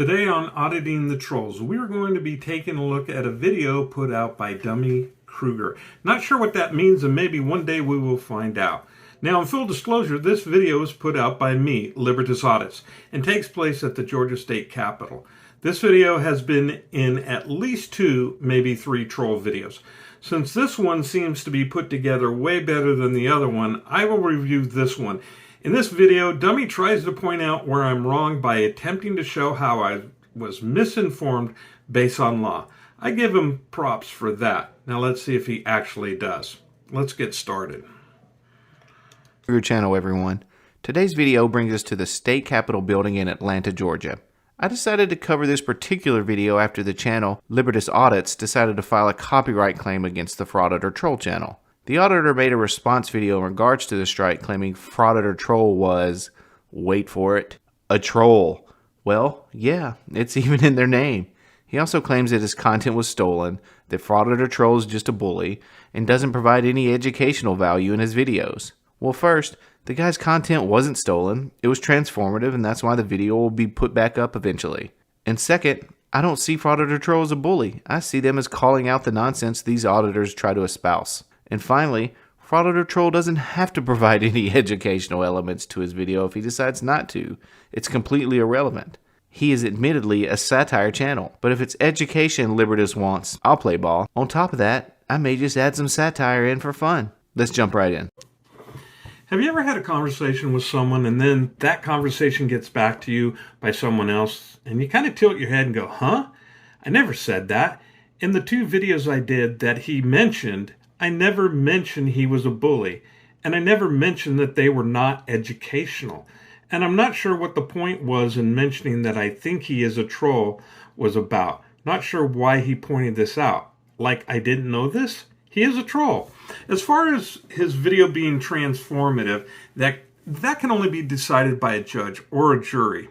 Today on Auditing the Trolls, we are going to be taking a look at a video put out by dummy Kruger. Not sure what that means, and maybe one day we will find out. Now, in full disclosure, this video is put out by me, Libertas Audits, and takes place at the Georgia State Capitol. This video has been in at least 2, maybe 3 troll videos. Since this one seems to be put together way better than the other one, I will review this one. In this video, Dummy tries to point out where I'm wrong by attempting to show how I was misinformed based on law. I give him props for that. Now let's see if he actually does. Let's get started. Kruger channel, everyone. Today's video brings us to the State Capitol building in Atlanta, Georgia. I decided to cover this particular video after the channel Libertas Audits decided to file a copyright claim against the Frauditor Troll channel. The auditor made a response video in regards to the strike, claiming Frauditor Troll was, wait for it, a troll. Well, yeah, it's even in their name. He also claims that his content was stolen, that Frauditor Troll is just a bully, and doesn't provide any educational value in his videos. Well, first, the guy's content wasn't stolen, it was transformative, and that's why the video will be put back up eventually. And second, I don't see Frauditor Troll as a bully. I see them as calling out the nonsense these auditors try to espouse. And finally, Frauditor Troll doesn't have to provide any educational elements to his video if he decides not to. It's completely irrelevant. He is admittedly a satire channel, but if it's education Libertas wants, I'll play ball. On top of that, I may just add some satire in for fun. Let's jump right in. Have you ever had a conversation with someone and then that conversation gets back to you by someone else and you kind of tilt your head and go, huh? I never said that. In the 2 videos I did that he mentioned, I never mentioned he was a bully, and I never mentioned that they were not educational. And I'm not sure what the point was in mentioning that I think he is a troll was about. Not sure why he pointed this out. Like I didn't know this? He is a troll. As far as his video being transformative, that can only be decided by a judge or a jury.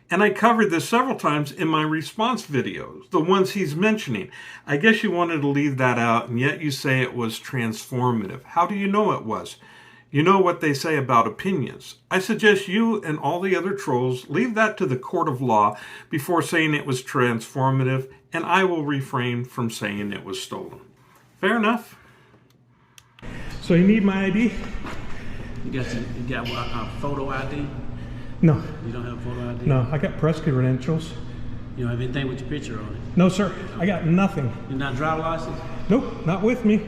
And I covered this several times in my response videos, the ones he's mentioning. I guess you wanted to leave that out, and yet you say it was transformative. How do you know it was? You know what they say about opinions. I suggest you and all the other trolls leave that to the court of law before saying it was transformative, and I will refrain from saying it was stolen. Fair enough? So you need my ID? You got a photo ID? No. You don't have a photo ID? No, I got press credentials. You don't have anything with your picture on it? No, sir. I got nothing. You're not driver license? Nope, not with me.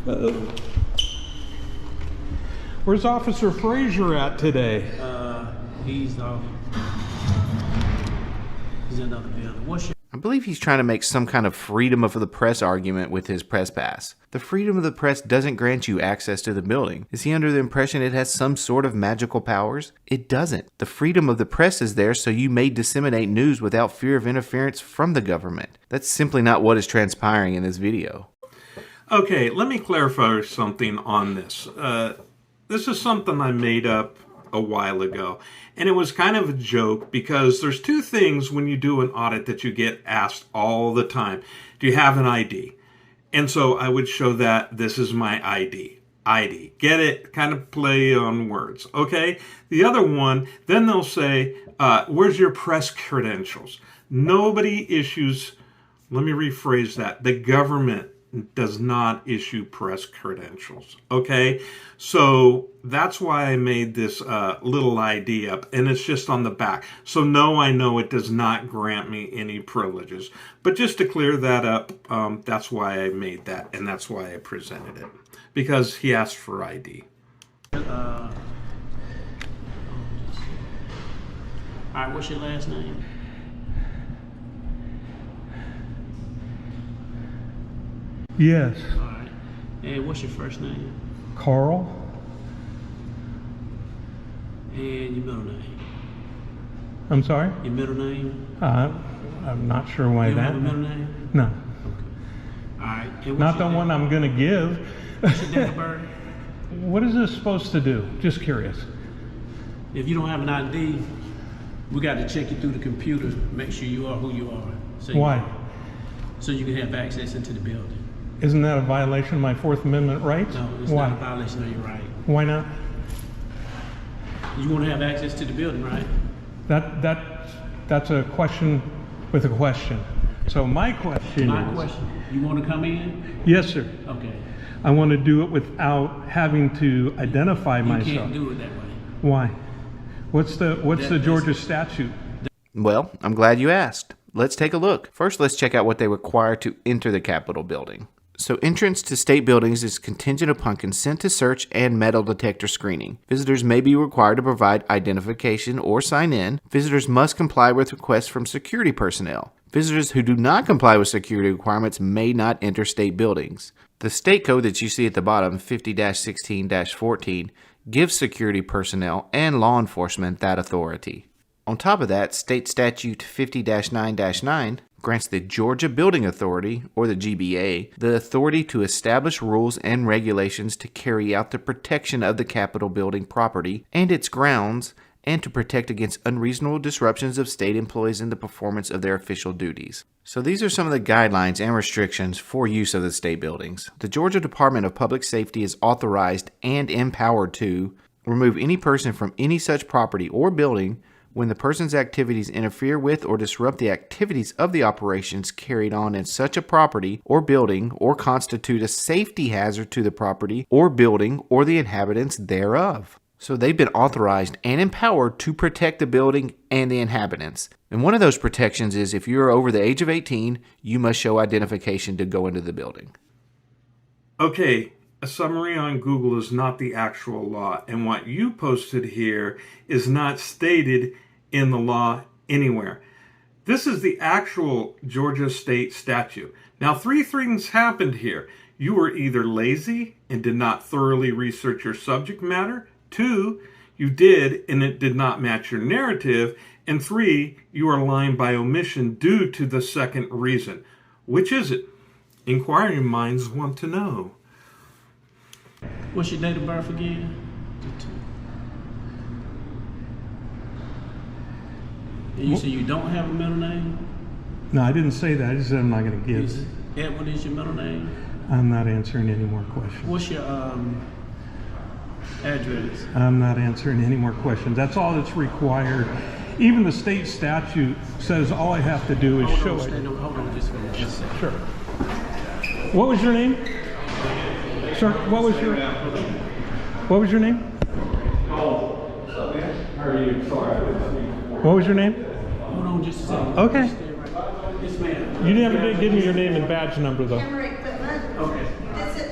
Okay. Where's Officer Frazier at today? He's in another building. What's your... I believe he's trying to make some kind of freedom of the press argument with his press pass. The freedom of the press doesn't grant you access to the building. Is he under the impression it has some sort of magical powers? It doesn't. The freedom of the press is there so you may disseminate news without fear of interference from the government. That's simply not what is transpiring in this video. Okay, let me clarify something on this. This is something I made up a while ago, and it was kind of a joke because there's 2 things when you do an audit that you get asked all the time. Do you have an ID? And so I would show that this is my ID. ID. Get it? Kind of play on words. Okay? The other one, then they'll say, where's your press credentials? Nobody issues, let me rephrase that, the government does not issue press credentials. Okay? So that's why I made this little ID up, and it's just on the back. So no, I know it does not grant me any privileges. But just to clear that up, that's why I made that, and that's why I presented it. Because he asked for ID. All right, what's your last name? Yes. All right. And what's your first name? Carl. And your middle name? I'm sorry? Your middle name? I'm not sure why You don't that. have a middle name? No. Okay. All right. And what's Not the your one I'm going to give. What's your date of birth? What is this supposed to do? Just curious. If you don't have an ID, we got to check you through the computer, make sure you are who you are. So Why? So you can have access into the building. Isn't that a violation of my Fourth Amendment rights? No, it's Why? not a violation of your right. Why not? You want to have access to the building, right? That That's a question with a question. So my question My is... question, you want to come in? Yes, sir. Okay. I want to do it without having to identify You myself. can't do it that way. Why? What's the Georgia statute? Well, I'm glad you asked. Let's take a look. First, let's check out what they require to enter the Capitol building. So entrance to state buildings is contingent upon consent to search and metal detector screening. Visitors may be required to provide identification or sign in. Visitors must comply with requests from security personnel. Visitors who do not comply with security requirements may not enter state buildings. The state code that you see at the bottom, 50-16-14, gives security personnel and law enforcement that authority. On top of that, State Statute 50-9-9 grants the Georgia Building Authority, or the GBA, the authority to establish rules and regulations to carry out the protection of the Capitol building property and its grounds, and to protect against unreasonable disruptions of state employees in the performance of their official duties. So these are some of the guidelines and restrictions for use of the state buildings. The Georgia Department of Public Safety is authorized and empowered to remove any person from any such property or building when the person's activities interfere with or disrupt the activities of the operations carried on in such a property or building or constitute a safety hazard to the property or building or the inhabitants thereof. So they've been authorized and empowered to protect the building and the inhabitants. And one of those protections is if you're over the age of 18, you must show identification to go into the building. Okay, a summary on Google is not the actual law, and what you posted here is not stated in the law anywhere. This is the actual Georgia state statute. Now, three things happened here. You were either lazy and did not thoroughly research your subject matter. 2, you did and it did not match your narrative. And 3, you are lying by omission due to the second reason. Which is it? Inquiring minds want to know. What's your date of birth again? And you say you don't have a middle name? No, I didn't say that. I just said I'm not going to give it. Edward is your middle name? I'm not answering any more questions. What's your address? I'm not answering any more questions. That's all that's required. Even the state statute says all I have to do is show it. Hold on just a second. Sure. What was your name? Sir, what was your name? How are you? Sorry. What was your name? Hold on just a second. Okay. Yes, ma'am. You never did give me your name and badge number, though. Okay.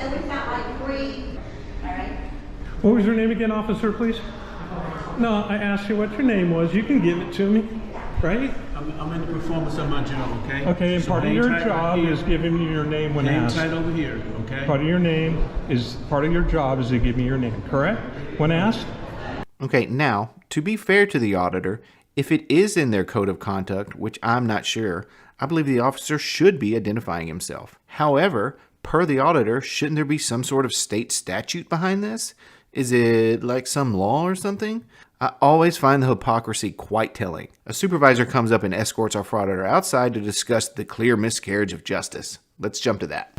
And we've got like 3. All right. What was your name again, officer, please? No, I asked you what your name was. You can give it to me, right? I'm in the performance of my job, okay? Okay, and So part of hang your tight job right is here. giving me your name when Hang asked. tight over here, okay? Part of your job is to give me your name, correct? When asked? Okay, now, to be fair to the auditor, if it is in their code of conduct, which I'm not sure, I believe the officer should be identifying himself. However, per the auditor, shouldn't there be some sort of state statute behind this? Is it like some law or something? I always find the hypocrisy quite telling. A supervisor comes up and escorts our frauditor outside to discuss the clear miscarriage of justice. Let's jump to that.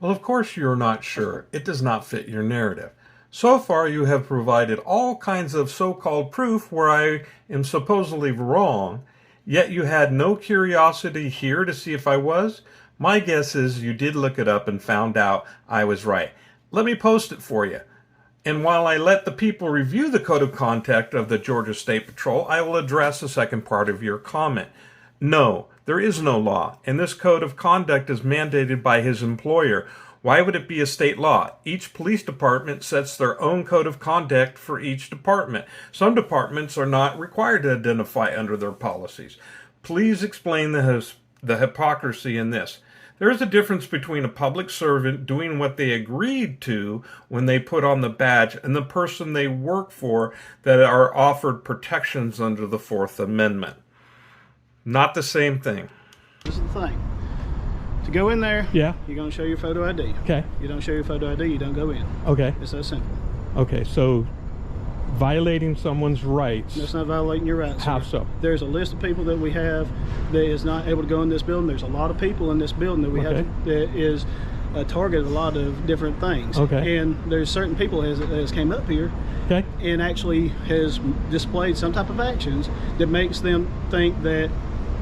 Well, of course you're not sure. It does not fit your narrative. So far, you have provided all kinds of so-called proof where I am supposedly wrong, yet you had no curiosity here to see if I was. My guess is you did look it up and found out I was right. Let me post it for you. And while I let the people review the code of conduct of the Georgia State Patrol, I will address the second part of your comment. No, there is no law, and this code of conduct is mandated by his employer. Why would it be a state law? Each police department sets their own code of conduct for each department. Some departments are not required to identify under their policies. Please explain the hypocrisy in this. There is a difference between a public servant doing what they agreed to when they put on the badge and the person they work for that are offered protections under the Fourth Amendment. Not the same thing. This is the thing. To go in there, Yeah. you're going to show your photo ID. Okay. You don't show your photo ID, you don't go in. Okay. It's that simple. Okay, so violating someone's rights. That's not violating your rights. How sir. so? There's a list of people that we have that is not able to go in this building. There's a lot of people in this building that we Okay. have that is target a lot of different things. Okay. And there's certain people that has came up here Okay. and actually has displayed some type of actions that makes them think that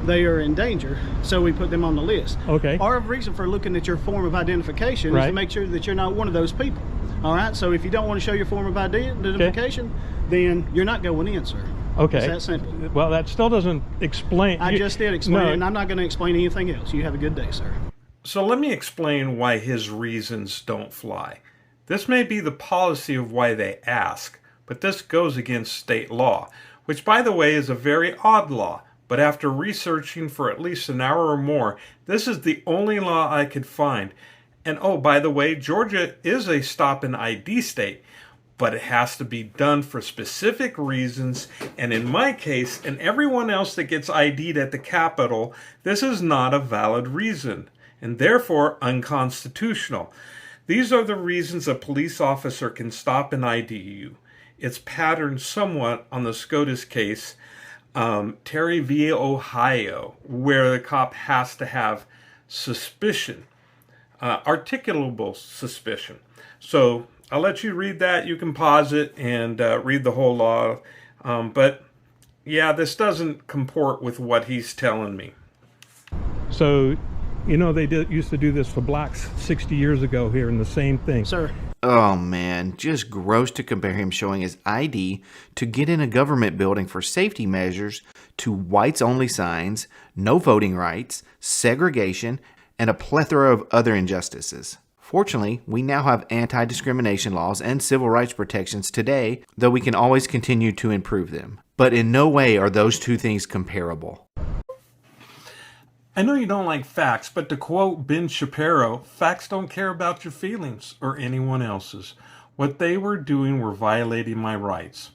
they are in danger, so we put them on the list. Okay. Our reason for looking at your form of identification is Right. to make sure that you're not one of those people. All right, so if you don't want to show your form of identification, then you're not going in, sir. Okay. It's that simple. Well, that still doesn't explain. I just did explain No. it, and I'm not going to explain anything else. You have a good day, sir. So let me explain why his reasons don't fly. This may be the policy of why they ask, but this goes against state law, which, by the way, is a very odd law. But after researching for at least an hour or more, this is the only law I could find. And oh, by the way, Georgia is a stop and ID state, but it has to be done for specific reasons. And in my case, and everyone else that gets ID'd at the Capitol, this is not a valid reason, and therefore unconstitutional. These are the reasons a police officer can stop and ID you. It's patterned somewhat on the SCOTUS case, Terry v. Ohio, where the cop has to have suspicion, articulable suspicion. So I'll let you read that. You can pause it and read the whole law. But yeah, this doesn't comport with what he's telling me. So, you know, they used to do this for blacks 60 years ago here, and the same thing. Sir. Oh man, just gross to compare him showing his ID to get in a government building for safety measures to whites only signs, no voting rights, segregation, and a plethora of other injustices. Fortunately, we now have anti-discrimination laws and civil rights protections today, though we can always continue to improve them. But in no way are those two things comparable. I know you don't like facts, but to quote Ben Shapiro, facts don't care about your feelings or anyone else's. What they were doing were violating my rights.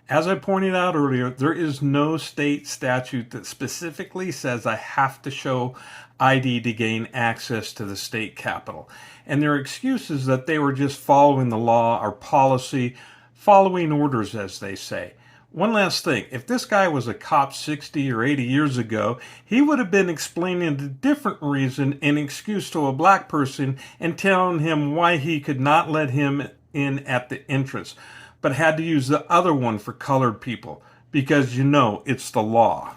As I pointed out earlier, there is no state statute that specifically says I have to show ID to gain access to the state capitol. And their excuse is that they were just following the law or policy, following orders, as they say. One last thing, if this guy was a cop 60 or 80 years ago, he would have been explaining a different reason and excuse to a black person and telling him why he could not let him in at the entrance, but had to use the other one for colored people, because you know it's the law.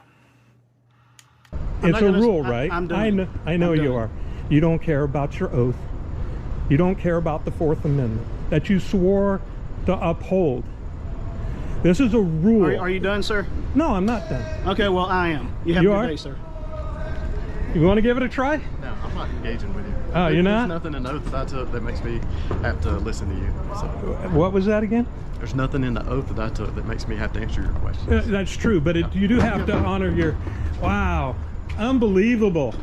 It's a rule, right? I know you are. You don't care about your oath. You don't care about the Fourth Amendment that you swore to uphold. This is a rule. Are you done, sir? No, I'm not done. Okay, well, I am. You have a good day, sir. You want to give it a try? No, I'm not engaging with you. Oh, you're not? There's nothing in the oath that I took that makes me have to listen to you. So What was that again? there's nothing in the oath that I took that makes me have to answer your questions. That's true, but you do have to honor your... Wow, unbelievable.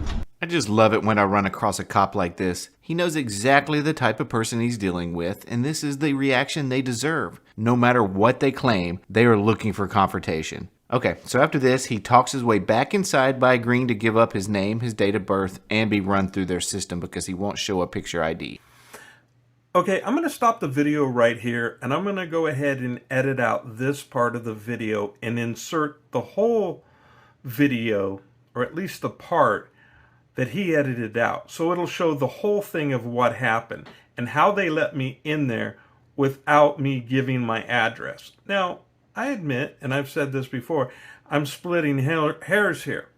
I just love it when I run across a cop like this. He knows exactly the type of person he's dealing with, and this is the reaction they deserve. No matter what they claim, they are looking for confrontation. Okay, so after this, he talks his way back inside by agreeing to give up his name, his date of birth, and be run through their system because he won't show a picture ID. Okay, I'm going to stop the video right here, and I'm going to go ahead and edit out this part of the video and insert the whole video, or at least the part that he edited out. So it'll show the whole thing of what happened and how they let me in there without me giving my address. Now, I admit, and I've said this before, I'm splitting hairs here.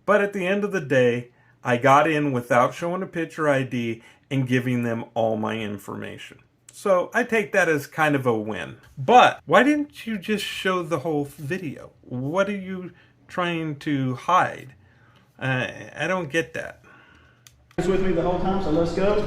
But at the end of the day, I got in without showing a picture ID and giving them all my information. So I take that as kind of a win. But why didn't you just show the whole video? What are you trying to hide? I don't get that. It's with me the whole time, so let's go.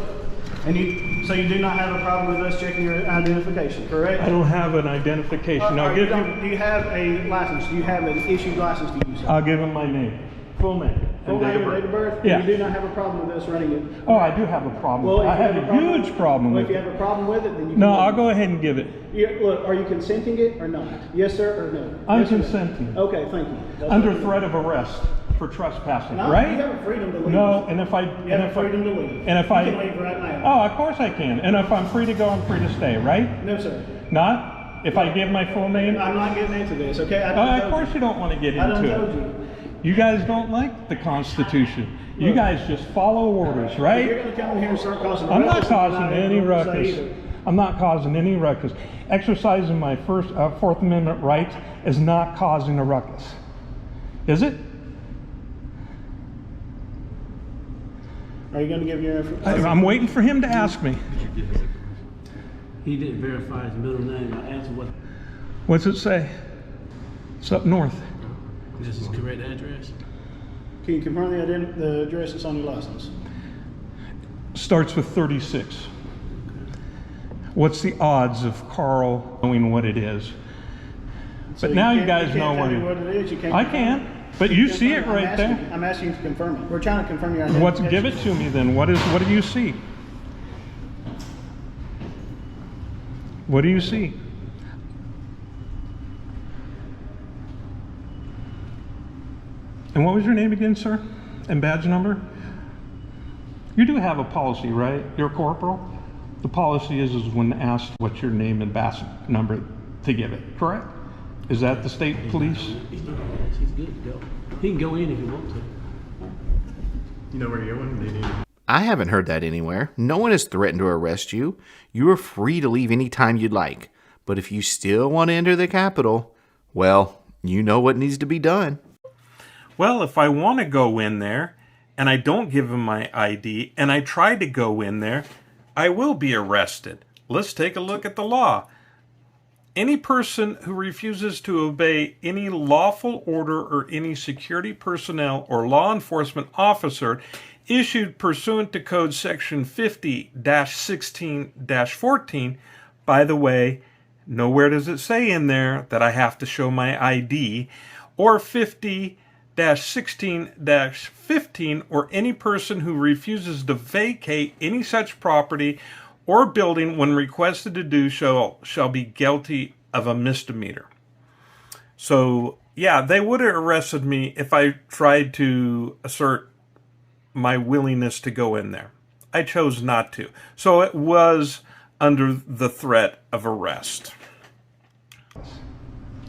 And so you do not have a problem with us checking your identification, correct? I don't have an identification. Do you have a license? Do you have an issued license to use? I'll give him my name. Full name. Full name and date of birth? Yeah. You do not have a problem with us running it? Oh, I do have a problem. Well, I have a huge problem with If you it. have a problem with it, then you can... No, I'll go ahead and give it. Look, are you consenting it or not? Yes, sir, or no? I'm Yes or no? consenting. Okay, thank you. That's Under what you- threat of arrest for trespassing, No, right? you have a freedom to leave. No, and if I... You have a freedom to leave. And if you I... can leave right now. Oh, of course I can. And if I'm free to go, I'm free to stay, right? No, sir. Not? If I give my full name? I'm not getting into this, okay? Of course you don't want to get I done into told it. you. You guys don't like the Constitution. You guys just follow orders, right? You're going to come in here and start causing I'm not ruckus, causing and any I'm not ruckus. either. I'm not causing any ruckus. Exercising my Fourth Amendment rights is not causing a ruckus. Is it? Are you going to give your information? I'm waiting for him to ask me. He didn't verify his middle name. I asked him what What's it say? It's up north. is his correct address. Can you confirm the address that's on your license? Starts with 36. What's the odds of Carl knowing what it is? So But now you can't- guys can't know tell me what it is. You can't I confirm can, it. but you see it I'm right asking- there. I'm asking you to confirm it. We're trying to confirm your identification. Give it to me then. What do you see? What do you see? And what was your name again, sir? And badge number? You do have a policy, right? You're a corporal? The policy is when asked what's your name and badge number to give it, correct? Is that the state police? He's good to go. He can go in if he wants to. You know where you're going? Do you need I haven't heard that anywhere. No one has threatened to arrest you. You are free to leave any time you'd like. But if you still want to enter the Capitol, well, you know what needs to be done. Well, if I want to go in there and I don't give him my ID and I try to go in there, I will be arrested. Let's take a look at the law. Any person who refuses to obey any lawful order or any security personnel or law enforcement officer issued pursuant to Code Section 50-16-14, by the way, nowhere does it say in there that I have to show my ID, or 50-16-15, or any person who refuses to vacate any such property or building when requested to do so shall be guilty of a misdemeanor. So, yeah, they would have arrested me if I tried to assert my willingness to go in there. I chose not to. So it was under the threat of arrest.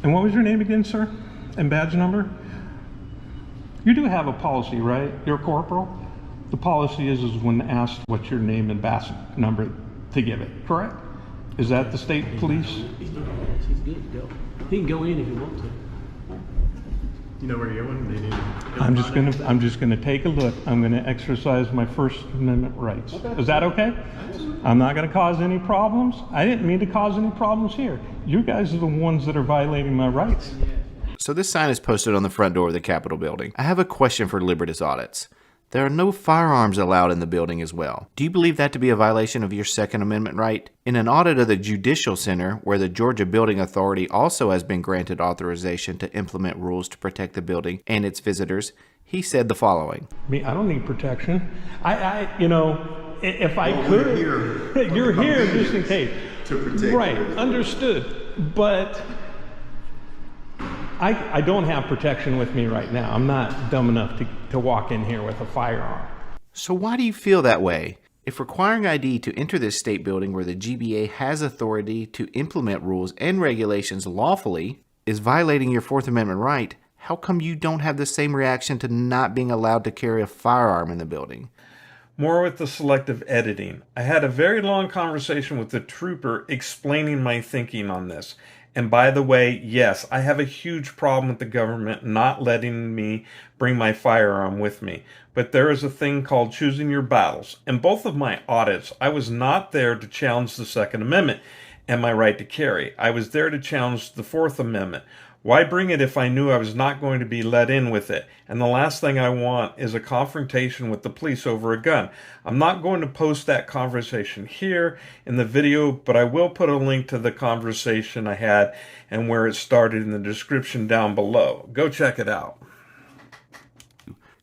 And what was your name again, sir? And badge number? You do have a policy, right? You're a corporal? The policy is when asked what's your name and badge number to give it, correct? Is that the state police? He's good to go. He can go in if he wants to. You know where you're going? Do you need I'm just gonna take a look. I'm gonna exercise my First Amendment rights. Is that okay? I'm not gonna cause any problems. I didn't mean to cause any problems here. You guys are the ones that are violating my rights. So this sign is posted on the front door of the Capitol building. I have a question for Libertas Audits. There are no firearms allowed in the building as well. Do you believe that to be a violation of your Second Amendment right? In an audit of the Judicial Center, where the Georgia Building Authority also has been granted authorization to implement rules to protect the building and its visitors, he said the following. I don't need protection. If I could, you're here just in case. to protect. Right, understood. But I don't have protection with me right now. I'm not dumb enough to walk in here with a firearm. So why do you feel that way? If requiring ID to enter this state building where the GBA has authority to implement rules and regulations lawfully is violating your Fourth Amendment right, how come you don't have the same reaction to not being allowed to carry a firearm in the building? More with the selective editing. I had a very long conversation with the trooper explaining my thinking on this. And by the way, yes, I have a huge problem with the government not letting me bring my firearm with me. But there is a thing called choosing your battles. In both of my audits, I was not there to challenge the Second Amendment and my right to carry. I was there to challenge the Fourth Amendment. Why bring it if I knew I was not going to be let in with it? And the last thing I want is a confrontation with the police over a gun. I'm not going to post that conversation here in the video, but I will put a link to the conversation I had and where it started in the description down below. Go check it out.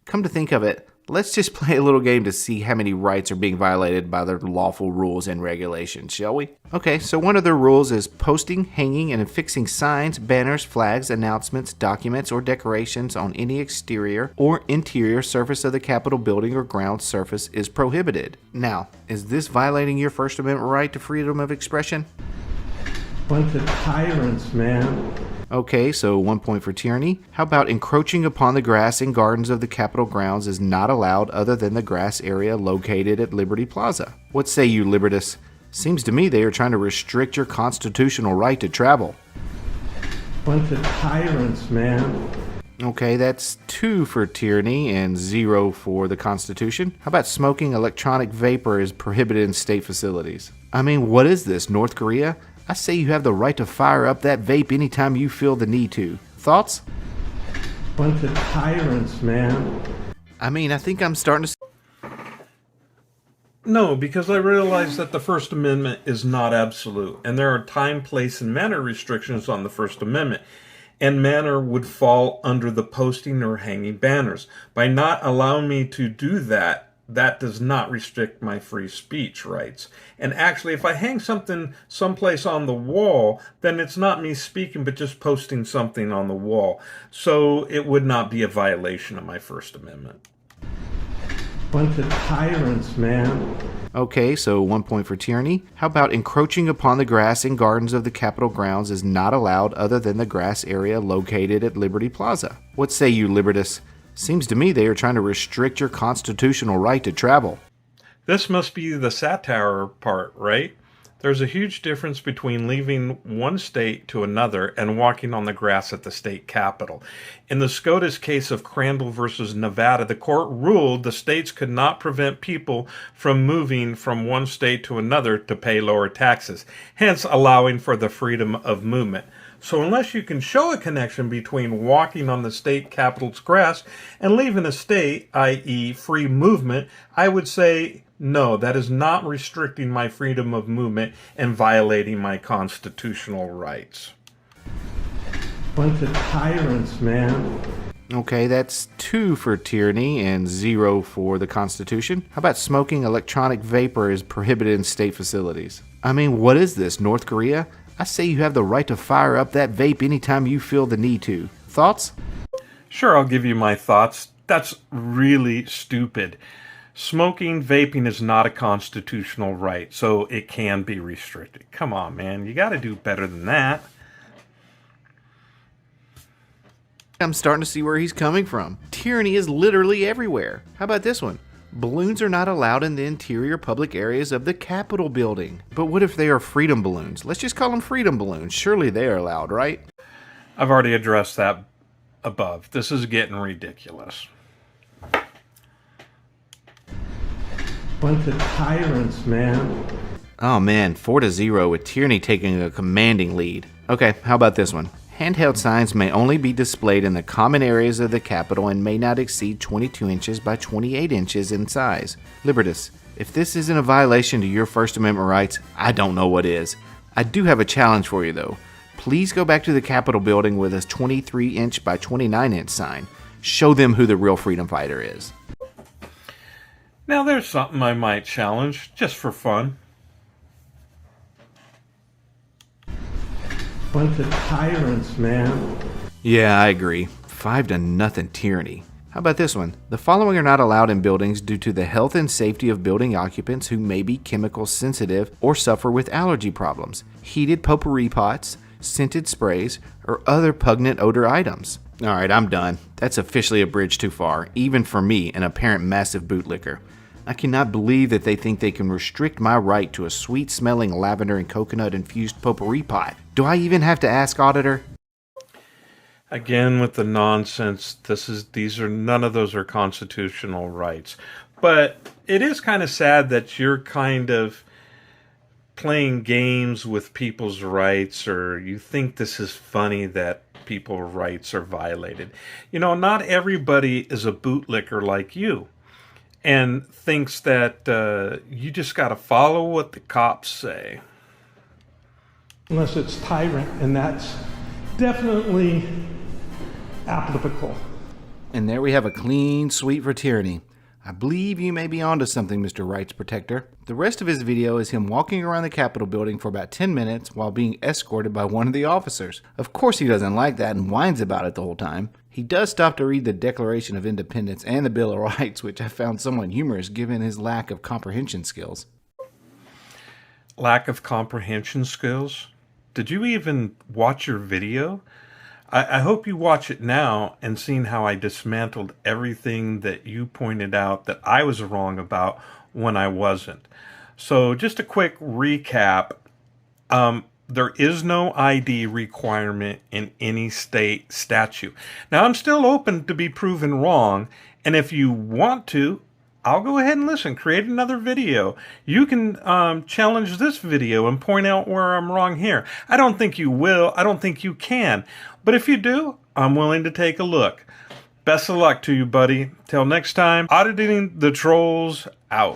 Come to think of it, let's just play a little game to see how many rights are being violated by their lawful rules and regulations, shall we? Okay, so one of their rules is posting, hanging, and affixing signs, banners, flags, announcements, documents, or decorations on any exterior or interior surface of the Capitol building or ground surface is prohibited. Now, is this violating your First Amendment right to freedom of expression? Bunch of tyrants, man. Okay, so 1 point for tyranny. How about encroaching upon the grass and gardens of the Capitol grounds is not allowed other than the grass area located at Liberty Plaza? What say you, Libertus? Seems to me they are trying to restrict your constitutional right to travel. Bunch of tyrants, man. Okay, that's 2 for tyranny and 0 for the Constitution. How about smoking electronic vapor is prohibited in state facilities? I mean, what is this, North Korea? I say you have the right to fire up that vape anytime you feel the need to. Thoughts? Bunch of tyrants, man. I mean, I think I'm starting to... No, because I realize that the First Amendment is not absolute, and there are time, place, and manner restrictions on the First Amendment, and manner would fall under the posting or hanging banners. By not allowing me to do that, that does not restrict my free speech rights. And actually, if I hang something someplace on the wall, then it's not me speaking, but just posting something on the wall. So it would not be a violation of my First Amendment. Bunch of tyrants, man. Okay, so 1 point for tyranny. How about encroaching upon the grass and gardens of the Capitol grounds is not allowed other than the grass area located at Liberty Plaza? What say you, Libertus? Seems to me they are trying to restrict your constitutional right to travel. This must be the satire part, right? There's a huge difference between leaving one state to another and walking on the grass at the state capitol. In the SCOTUS case of Crandall versus Nevada, the court ruled the states could not prevent people from moving from one state to another to pay lower taxes, hence allowing for the freedom of movement. So unless you can show a connection between walking on the state capitol's grass and leaving a state, i.e. free movement, I would say no, that is not restricting my freedom of movement and violating my constitutional rights. Bunch of tyrants, man. Okay, that's 2 for tyranny and 0 for the Constitution. How about smoking electronic vapor is prohibited in state facilities? I mean, what is this, North Korea? I say you have the right to fire up that vape anytime you feel the need to. Thoughts? Sure, I'll give you my thoughts. That's really stupid. Smoking, vaping is not a constitutional right, so it can be restricted. Come on, man. You got to do better than that. I'm starting to see where he's coming from. Tyranny is literally everywhere. How about this one? Balloons are not allowed in the interior public areas of the Capitol building. But what if they are freedom balloons? Let's just call them freedom balloons. Surely they are allowed, right? I've already addressed that above. This is getting ridiculous. Bunch of tyrants, man. Oh man, 4-0 with tyranny taking a commanding lead. Okay, how about this one? Handheld signs may only be displayed in the common areas of the Capitol and may not exceed 22 inches by 28 inches in size. Libertus, if this isn't a violation to your First Amendment rights, I don't know what is. I do have a challenge for you though. Please go back to the Capitol building with a 23-inch by 29-inch sign. Show them who the real freedom fighter is. Now there's something I might challenge, just for fun. Bunch of tyrants, man. Yeah, I agree. 5-0 tyranny. How about this one? The following are not allowed in buildings due to the health and safety of building occupants who may be chemical sensitive or suffer with allergy problems. Heated potpourri pots, scented sprays, or other pungent odor items. Alright, I'm done. That's officially a bridge too far, even for me, an apparent massive bootlicker. I cannot believe that they think they can restrict my right to a sweet-smelling lavender and coconut-infused potpourri pot. Do I even have to ask, Auditor? Again with the nonsense. None of those are constitutional rights. But it is kind of sad that you're kind of playing games with people's rights, or you think this is funny that people's rights are violated. You know, not everybody is a bootlicker like you and thinks that you just got to follow what the cops say. Unless it's tyrant, and that's definitely applicable. And there we have a clean sweep for tyranny. I believe you may be onto something, Mr. Rights Protector. The rest of his video is him walking around the Capitol building for about 10 minutes while being escorted by one of the officers. Of course he doesn't like that and whines about it the whole time. He does stop to read the Declaration of Independence and the Bill of Rights, which I found somewhat humorous given his lack of comprehension skills. Lack of comprehension skills? Did you even watch your video? I hope you watch it now and seen how I dismantled everything that you pointed out that I was wrong about when I wasn't. So just a quick recap. There is no ID requirement in any state statute. Now, I'm still open to be proven wrong, and if you want to, I'll go ahead and listen, create another video. You can challenge this video and point out where I'm wrong here. I don't think you will. I don't think you can. But if you do, I'm willing to take a look. Best of luck to you, buddy. Till next time, auditing the trolls out.